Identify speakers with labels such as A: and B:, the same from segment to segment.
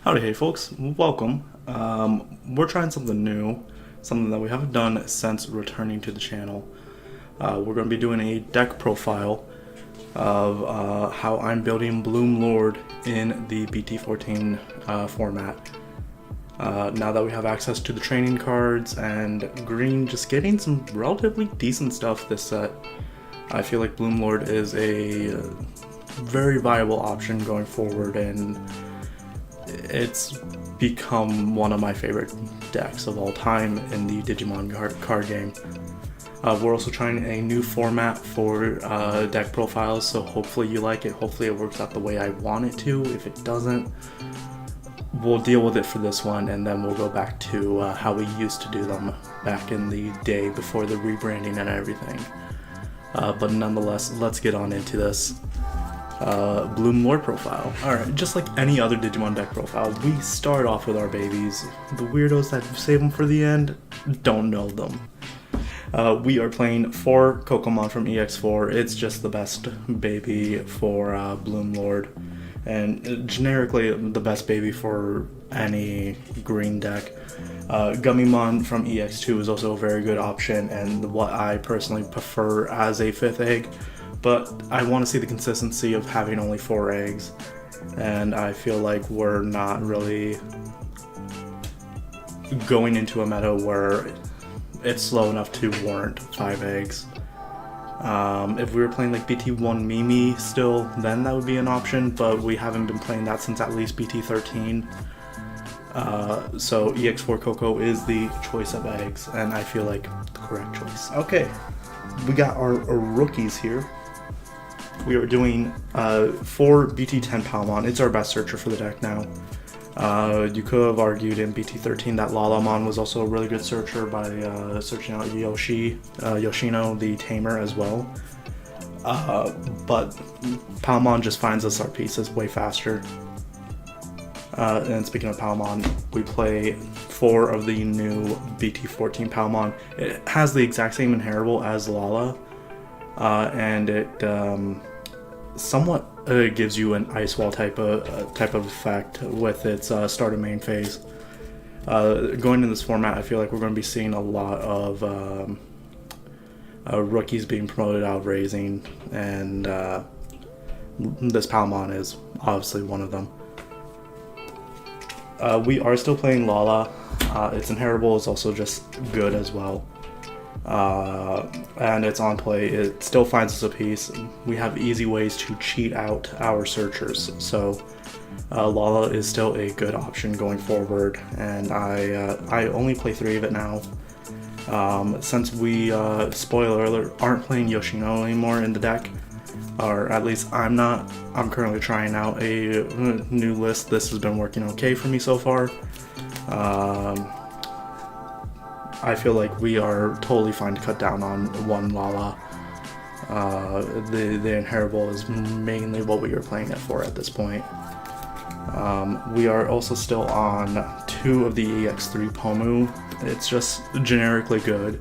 A: Howdy, hey folks, welcome. We're trying something new, something that we haven't done since returning to the channel. We're going to be doing a deck profile of how I'm building Bloomlord in the BT14 format. Now that we have access to the training cards and green just getting some relatively decent stuff this set, I feel like Bloomlord is a very viable option going forward, and it's become one of my favorite decks of all time in the Digimon card game. We're also trying a new format for deck profiles, so hopefully you like it. Hopefully it works out the way I want it to. If it doesn't, we'll deal with it for this one, and then we'll go back to how we used to do them back in the day before the rebranding and everything. But nonetheless, let's get on into this. Bloomlord profile. Alright, just like any other Digimon deck profile, we start off with our babies. The weirdos that save them for the end don't know them. We are playing 4 Kokomon from EX4. It's just the best baby for Bloomlord, and generically the best baby for any green deck. Gummymon from EX2 is also a very good option, and what I personally prefer as a 5th egg. But I want to see the consistency of having only 4 eggs, and I feel like we're not really going into a meta where it's slow enough to warrant 5 eggs. If we were playing like BT1 Mimi still, then that would be an option, but we haven't been playing that since at least BT13. So EX4 Coco is the choice of eggs, and I feel like the correct choice. Okay, we got our rookies here. We are doing 4 BT10 Palmon. It's our best searcher for the deck now. You could have argued in BT13 that Lalamon was also a really good searcher by searching out Yoshino, the tamer, as well. But Palmon just finds us our pieces way faster. And speaking of Palmon, we play 4 of the new BT14 Palmon. It has the exact same inheritable as Lala, and it somewhat gives you an ice wall type of effect with its start of main phase. Going in this format, I feel like we're going to be seeing a lot of rookies being promoted out of raising, and this Palmon is obviously one of them. We are still playing Lala. Its inheritable is also just good as well. And it's on play. It still finds us a piece. We have easy ways to cheat out our searchers, so Lala is still a good option going forward, and I only play 3 of it now. Since we, spoiler alert, aren't playing Yoshino anymore in the deck, or at least I'm not. I'm currently trying out a new list. This has been working okay for me so far. I feel like we are totally fine to cut down on 1 Lala. The inheritable is mainly what we are playing it for at this point. We are also still on 2 of the EX3 Pomu. It's just generically good.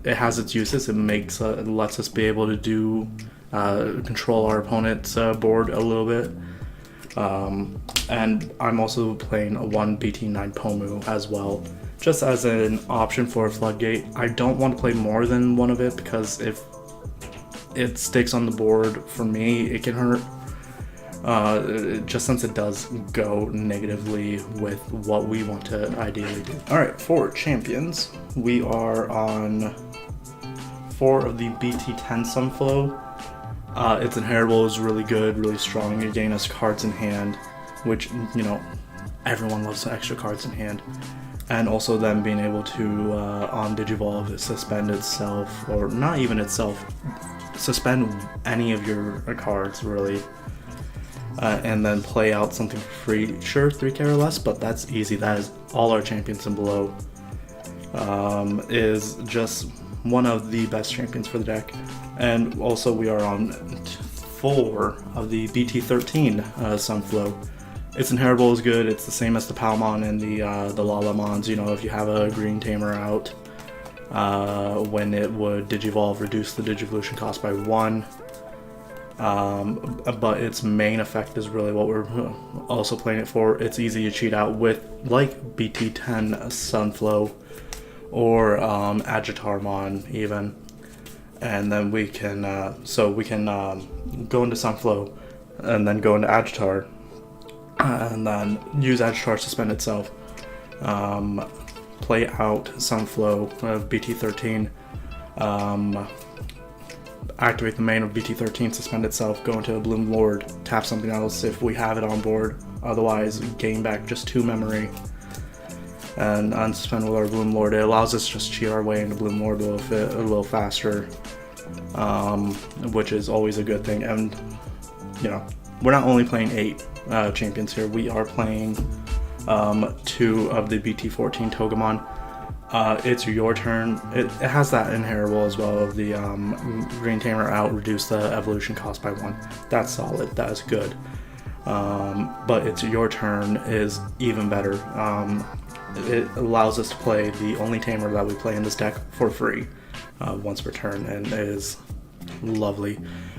A: It has its uses. It lets us be able to do control our opponent's board a little bit. And I'm also playing a 1 BT9 Pomu as well, just as an option for a floodgate. I don't want to play more than 1 of it, because if it sticks on the board, for me, it can hurt. Just since it does go negatively with what we want to ideally do. Alright, for champions, we are on 4 of the BT10 Sunflow. Its inheritable is really good, really strong. You gain us cards in hand, which, you know, everyone loves extra cards in hand. And also them being able to, on Digivolve, suspend itself, or not even itself, suspend any of your cards, really. And then play out something for free. Sure, 3k or less, but that's easy. That is all our champions and below. Is just one of the best champions for the deck. And also we are on 4 of the BT13 Sunflow. Its inheritable is good. It's the same as the Palmon and the Lalamons. You know, if you have a green tamer out, when it would Digivolve, reduce the Digivolution cost by 1. but its main effect is really what we're also playing it for. It's easy to cheat out with, like BT10 Sunflow or Agitarmon even, and then we can go into Sunflow and then go into Agitar, and then use Agitar to suspend itself, play out Sunflow of BT13, activate the main of BT13, suspend itself, go into a Bloomlord, tap something else if we have it on board, otherwise gain back just 2 memory, and unsuspend with our Bloomlord. It allows us to just cheat our way into Bloomlord a little faster, which is always a good thing. And you know, we're not only playing 8 champions here, we are playing 2 of the BT14 Togemon. It's your turn. It has that inheritable as well of the Green Tamer out, reduce the evolution cost by 1. That's solid, that is good. But it's your turn is even better. It allows us to play the only tamer that we play in this deck for free once per turn, and it is lovely.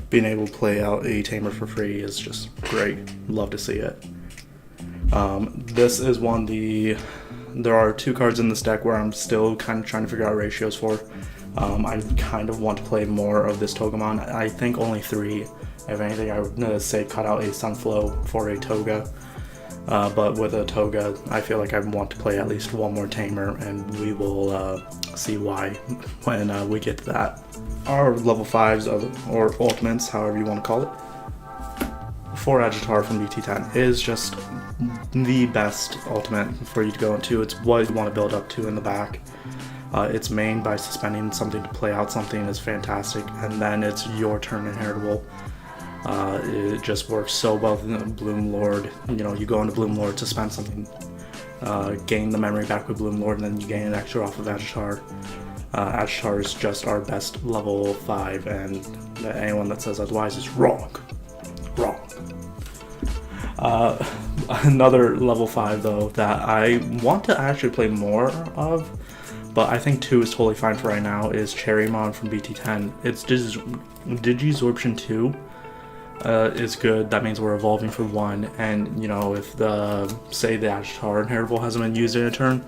A: Being able to play out a tamer for free is just great. Love to see it. This is one there are 2 cards in this deck where I'm still kind of trying to figure out ratios for. I kind of want to play more of this Togemon. I think only 3. If anything, I would say cut out a Sunflow for a Toga. But with a Toga, I feel like I want to play at least 1 more tamer, and we will see why when we get to that. Our level 5s, or ultimates, however you want to call it, for Agitar from BT10 is just the best ultimate for you to go into. It's what you want to build up to in the back. It's main by suspending something to play out something is fantastic, and then it's your turn inheritable. It just works so well with Bloomlord. You know, you go into Bloomlord, suspend something, gain the memory back with Bloomlord, and then you gain an extra off of Agitar. Agitar is just our best level 5, and anyone that says otherwise is wrong. Wrong. Another level 5 though that I want to actually play more of, but I think 2 is totally fine for right now, is Cherrymon from BT10. It's Digisorption 2 is good. That means we're evolving for 1, and you know, if say the Agitar inheritable hasn't been used in a turn,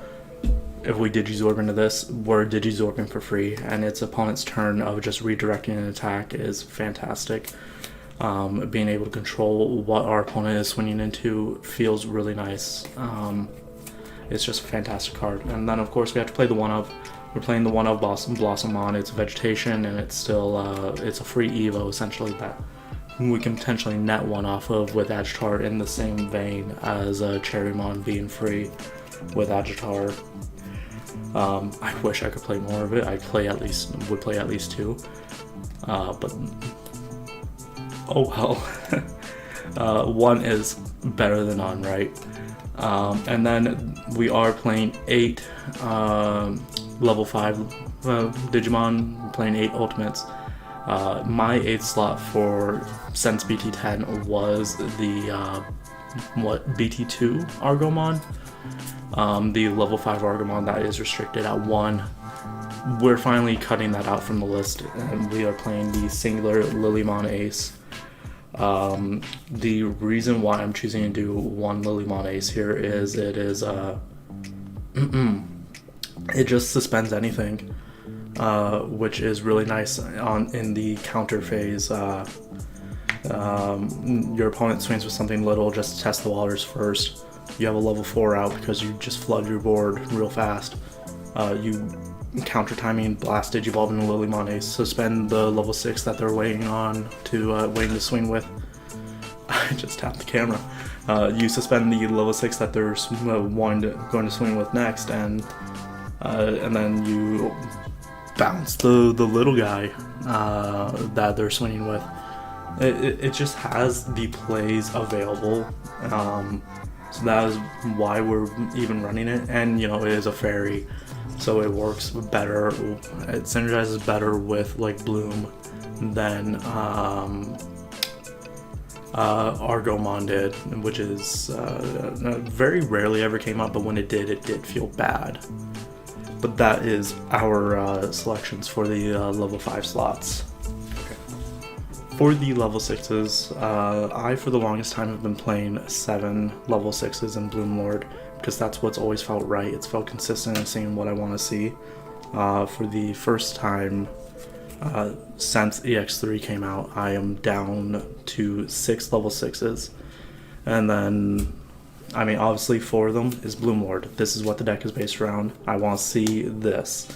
A: if we Digizorb into this, we're Digisorbing for free, and its opponent's turn of just redirecting an attack is fantastic. Being able to control what our opponent is swinging into feels really nice. It's just a fantastic card. And then of course we have to play the 1-of. We're playing the 1-of Blossomon. It's vegetation, and it's still it's a free Evo essentially that we can potentially net 1 off of with Agitar, in the same vein as Cherrymon being free with Agitar. I wish I could play more of it. Would play at least 2, but oh well. 1 is better than none, right? And then we are playing 8 level 5 Digimon, playing 8 ultimates. My 8th slot for since BT10 was the BT2 Argomon, the level 5 Argomon that is restricted at 1. We're finally cutting that out from the list, and we are playing the singular Lilymon Ace. The reason why I'm choosing to do 1 Lilymon Ace here is it just suspends anything, which is really nice in the counter phase. Your opponent swings with something little, just test the waters first. You have a level 4 out because you just flood your board real fast. You counter timing, blast Digivolve into Lilymon Ace, suspend the level 6 that they're waiting to swing with. I just tapped the camera. You suspend the level 6 that they're going to swing with next, and then you bounce the little guy that they're swinging with. It just has the plays available, so that is why we're even running it. And you know, it is a fairy, so it works better. It synergizes better with like Bloom than Argomon did, which is very rarely ever came up, but when it did feel bad. But that is our selections for the level 5 slots. Okay. For the level 6s, I for the longest time have been playing 7 level 6s in Bloomlord because that's what's always felt right. It's felt consistent in seeing what I want to see. For the first time since EX3 came out, I am down to 6 level 6s. And then, I mean, obviously 4 of them is Bloomlord. This is what the deck is based around. I want to see this.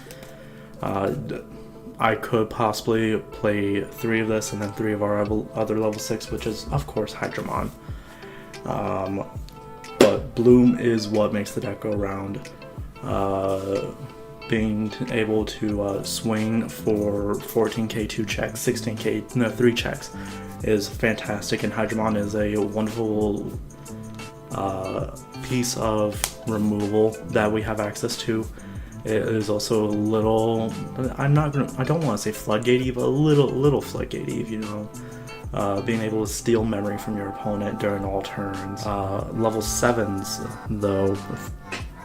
A: I could possibly play 3 of this and then 3 of our other level 6, which is, of course, Hydramon. But Bloom is what makes the deck go around. Being able to swing for 14k 2 checks, 16k 3 checks is fantastic, and Hydramon is a wonderful piece of removal that we have access to. It is also a little, I don't want to say floodgatey, but a little floodgatey, you know. Being able to steal memory from your opponent during all turns. Level 7s, though,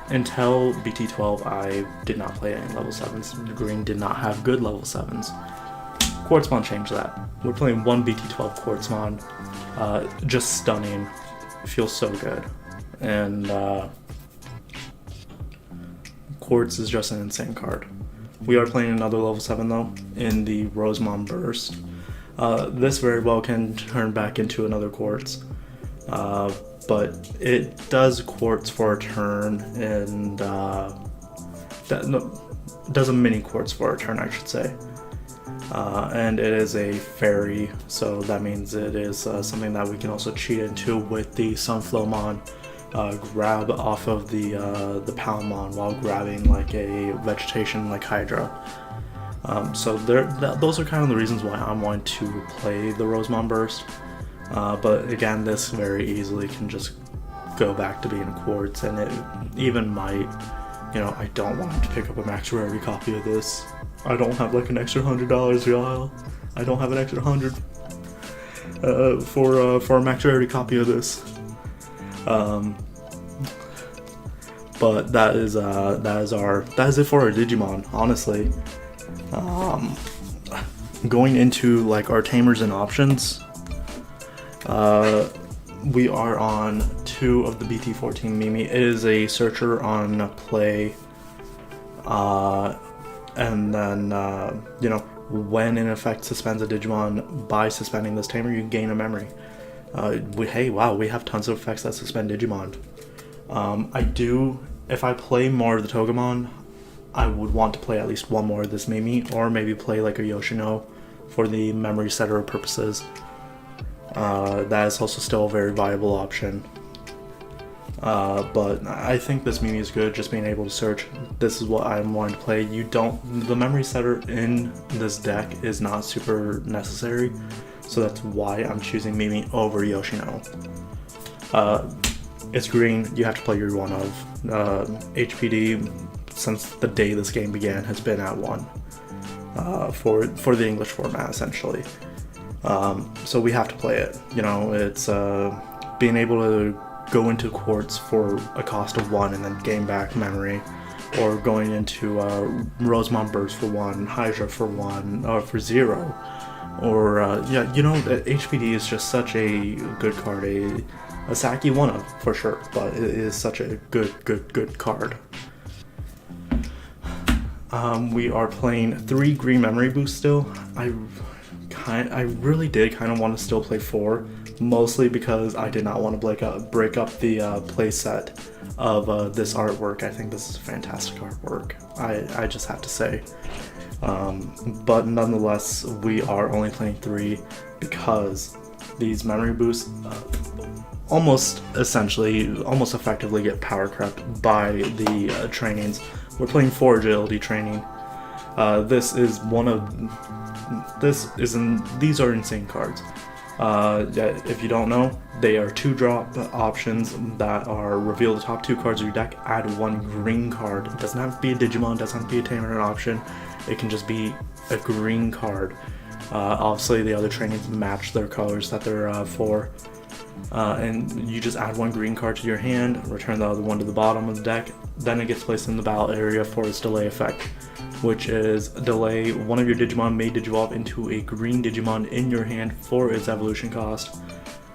A: until BT12, I did not play any level 7s. Green did not have good level 7s. Quartzmon changed that. We're playing 1 BT12 Quartzmon. Just stunning. Feels so good. And Quartz is just an insane card. We are playing another level 7 though, in the Rosemon Burst. This very well can turn back into another Quartz. But it does Quartz for a turn, and does a mini Quartz for a turn, I should say. And it is a fairy, so that means it is something that we can also cheat into with the Sunflowmon. Grab off of the Palmon while grabbing like a vegetation like Hydra. So those are kind of the reasons why I'm wanting to play the Rosemon Burst. But again, this very easily can just go back to being a Quartz, and it even might, you know, I don't want to pick up a max rarity copy of this. I don't have like an extra $100, y'all. I don't have an extra 100 for a max rarity copy of this. But that is it for our Digimon, honestly. Going into like our tamers and options, we are on 2 of the BT14 Mimi. It is a searcher on play, and then you know, when in effect suspends a Digimon, by suspending this tamer you gain a memory. Hey, wow, we have tons of effects that suspend Digimon. If I play more of the Togemon, I would want to play at least 1 more of this Mimi, or maybe play like a Yoshino for the memory setter purposes. That is also still a very viable option. But I think this Mimi is good, just being able to search. This is what I'm wanting to play. The memory setter in this deck is not super necessary, so that's why I'm choosing Mimi over Yoshino. It's green, you have to play your 1 of. HPD, since the day this game began, has been at 1 for the English format, essentially. So we have to play it. You know, it's being able to go into Quartz for a cost of 1 and then gain back memory, or going into Rosemon Burst for 1, Hydra for 1, or for 0, or yeah, you know, HPD is just such a good card, a Saki 1 of for sure, but it is such a good card. We are playing 3 green memory boosts still. I really did kind of want to still play 4, mostly because I did not want to break up the playset of this artwork. I think this is fantastic artwork, I just have to say. But nonetheless, we are only playing 3 because these memory boosts almost effectively get power crept by the trainings. We're playing 4 agility training. These are insane cards. If you don't know, they are 2-drop options that are reveal the top 2 cards of your deck, add 1 green card. It doesn't have to be a Digimon, it doesn't have to be a tamer an option. It can just be a green card. Obviously the other trainings match their colors that they're for. and you just add one green card to your hand, return the other one to the bottom of the deck. Then it gets placed in the battle area for its delay effect, which is delay one of your Digimon may digivolve into a green Digimon in your hand for its evolution cost.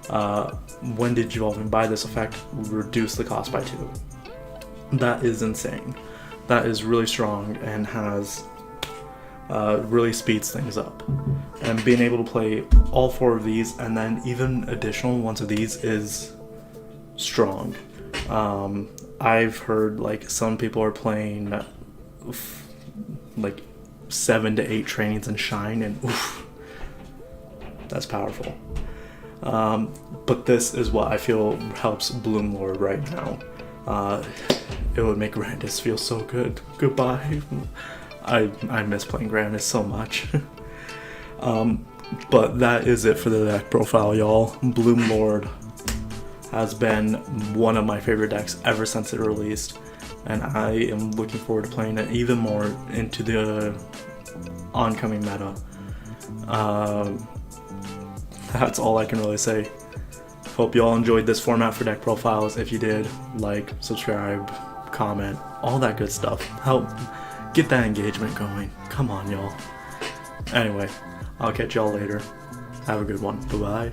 A: When digivolving by this effect, reduce the cost by 2. That is insane. That is really strong and has really speeds things up. And being able to play all 4 of these and then even additional ones of these is strong. I've heard like some people are playing like 7 to 8 trainings in Shine, and oof, that's powerful. But this is what I feel helps Bloomlord right now. It would make Grandis feel so good. Goodbye. I miss playing Grandis so much. But that is it for the deck profile, y'all. Bloomlord has been one of my favorite decks ever since it released, and I am looking forward to playing it even more into the oncoming meta. That's all I can really say. Hope you all enjoyed this format for deck profiles. If you did, like, subscribe, comment, all that good stuff. Help get that engagement going. Come on, y'all. Anyway, I'll catch y'all later. Have a good one. Bye-bye.